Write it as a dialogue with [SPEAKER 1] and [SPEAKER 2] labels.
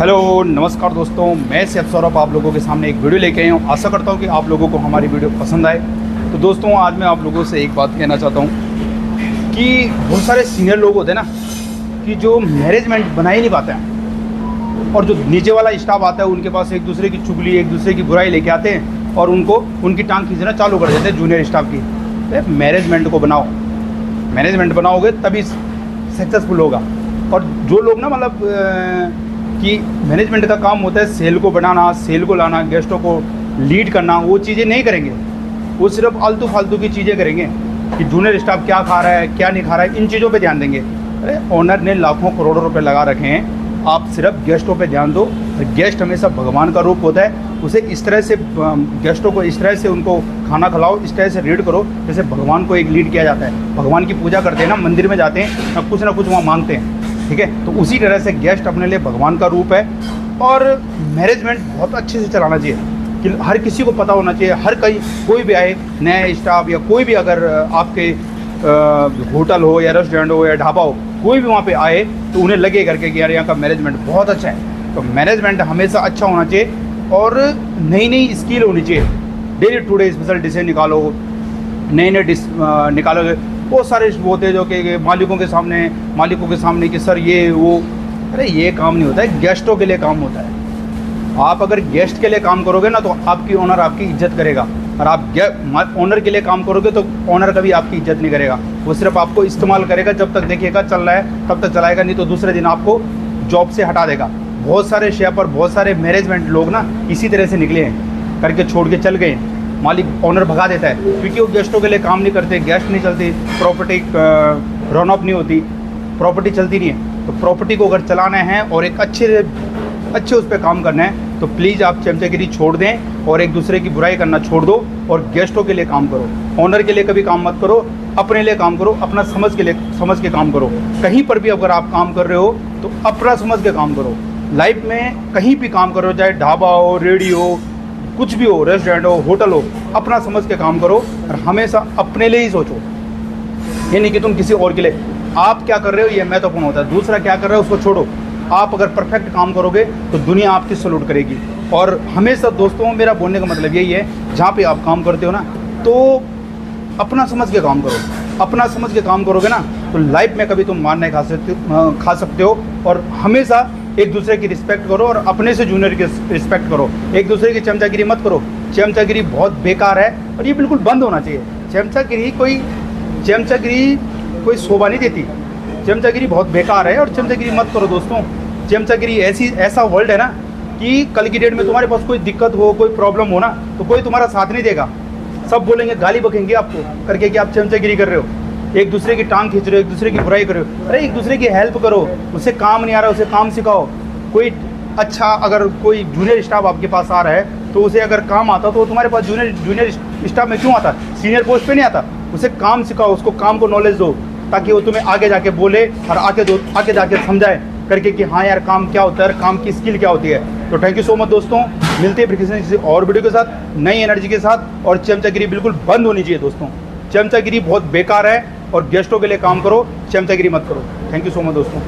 [SPEAKER 1] Hello नमस्कार दोस्तों, मैं सैफ सौरभ आप लोगों के सामने एक वीडियो लेके आया हूँ। आशा करता हूँ कि आप लोगों को हमारी वीडियो पसंद आए। तो दोस्तों आज मैं आप लोगों से एक बात कहना चाहता हूँ कि बहुत सारे सीनियर लोग होते हैं ना कि जो मैनेजमेंट बना ही नहीं पाते हैं, और जो नीचे वाला स्टाफ आता है उनके पास एक दूसरे की चुगली एक दूसरे की बुराई लेके आते हैं और उनकी टांग खींचना चालू कर देते हैं जूनियर स्टाफ की। मैनेजमेंट को बनाओ, मैनेजमेंट बनाओगे तभी सक्सेसफुल होगा। और जो लोग ना मतलब कि मैनेजमेंट का काम होता है सेल को बनाना, सेल को लाना, गेस्टों को लीड करना, वो चीज़ें नहीं करेंगे। वो सिर्फ आलतू फालतू की चीज़ें करेंगे कि जूनियर स्टाफ क्या खा रहा है क्या नहीं खा रहा है, इन चीज़ों पे ध्यान देंगे। अरे ओनर ने लाखों करोड़ों रुपए लगा रखे हैं, आप सिर्फ गेस्टों पे ध्यान दो। गेस्ट हमेशा भगवान का रूप होता है, उसे इस तरह से गेस्टों को इस तरह से उनको खाना खिलाओ, इस तरह से रीड करो जैसे भगवान को एक लीड किया जाता है। भगवान की पूजा करते हैं ना, मंदिर में जाते हैं ना कुछ वहाँ मांगते हैं, ठीक है। तो उसी तरह से गेस्ट अपने लिए भगवान का रूप है। और मैनेजमेंट बहुत अच्छे से चलाना चाहिए कि हर किसी को पता होना चाहिए। हर कोई भी आए, नया स्टाफ या कोई भी अगर आपके होटल हो या रेस्टोरेंट हो या ढाबा हो, कोई भी वहाँ पे आए तो उन्हें लगे करके कि यार यहाँ का मैनेजमेंट बहुत अच्छा है। तो मैनेजमेंट हमेशा अच्छा होना चाहिए और नई नई स्किल होनी चाहिए। डेली टू डे स्पेशल डिशें निकालो, नए नए डिश निकालोगे। बहुत सारे होते हैं जो कि मालिकों के सामने कि सर ये वो, अरे ये काम नहीं होता है, गेस्टों के लिए काम होता है। आप अगर गेस्ट के लिए काम करोगे ना तो आपकी ओनर आपकी इज्जत करेगा, और आप ओनर के लिए काम करोगे तो ओनर कभी आपकी इज्जत नहीं करेगा। वो सिर्फ आपको इस्तेमाल करेगा, जब तक देखिएगा चल रहा है तब तक चलाएगा, नहीं तो दूसरे दिन आपको जॉब से हटा देगा। बहुत सारे शेफ और बहुत सारे मैनेजमेंट लोग ना इसी तरह से निकले हैं, करके छोड़ के चल गए। मालिक ओनर भगा देता है क्योंकि वो गेस्टों के लिए काम नहीं करते, गेस्ट नहीं चलती, प्रॉपर्टी रन ऑफ नहीं होती, प्रॉपर्टी चलती नहीं है। तो प्रॉपर्टी को अगर चलाना है और एक अच्छे उस पर काम करना है तो प्लीज़ आप चमचागिरी छोड़ दें और एक दूसरे की बुराई करना छोड़ दो और गेस्टों के लिए काम करो। ओनर के लिए कभी काम मत करो, अपने लिए काम करो, अपना समझ के काम करो। कहीं पर भी अगर आप काम कर रहे हो तो अपना समझ के काम करो। लाइफ में कहीं भी काम करो, चाहे ढाबा हो, रेडी हो, कुछ भी हो, रेस्टोरेंट हो, होटल हो, अपना समझ के काम करो और हमेशा अपने लिए ही सोचो। ये नहीं कि तुम किसी और के लिए। आप क्या कर रहे हो ये महत्वपूर्ण होता है, दूसरा क्या कर रहा है उसको छोड़ो। आप अगर परफेक्ट काम करोगे तो दुनिया आपकी सैल्यूट करेगी। और हमेशा दोस्तों मेरा बोलने का मतलब यही है, जहाँ पे आप काम करते हो ना तो अपना समझ के काम करो। अपना समझ के काम करोगे ना तो लाइफ में कभी तुम मार नहीं खा सकते हो। और हमेशा एक दूसरे की रिस्पेक्ट करो और अपने से जूनियर की रिस्पेक्ट करो। एक दूसरे की चमचागिरी मत करो। चमचागिरी बहुत बेकार है और ये बिल्कुल बंद होना चाहिए। चमचागिरी कोई शोभा नहीं देती। चमचागिरी बहुत बेकार है और चमचागिरी मत करो दोस्तों। चमचागिरी ऐसा वर्ल्ड है ना कि कल की डेट में तुम्हारे पास कोई दिक्कत हो, कोई प्रॉब्लम हो ना तो कोई तुम्हारा साथ नहीं देगा। सब बोलेंगे, गाली बकेंगे आपको करके कि आप चमचागिरी कर रहे हो, एक दूसरे की टांग खींच रहे हो, एक दूसरे की बुराई कर रहे हो। अरे एक दूसरे की हेल्प करो, उसे काम नहीं आ रहा उसे काम सिखाओ। कोई अच्छा अगर कोई जूनियर स्टाफ आपके पास आ रहा है तो उसे अगर काम आता तो तुम्हारे पास जूनियर स्टाफ में क्यों आता, सीनियर पोस्ट पे नहीं आता। उसे काम सिखाओ, उसको काम को नॉलेज दो ताकि वो तुम्हें आगे जाके बोले और आगे जाके समझाए करके कि हाँ यार काम क्या होता है, काम की स्किल क्या होती है। तो थैंक यू सो मच दोस्तों, मिलते हैं फिर किसी और वीडियो के साथ नई एनर्जी के साथ। और चमचागिरी बिल्कुल बंद होनी चाहिए दोस्तों। चमचागिरी बहुत बेकार है और गेस्टों के लिए काम करो, चमचागिरी मत करो। थैंक यू सो मच दोस्तों।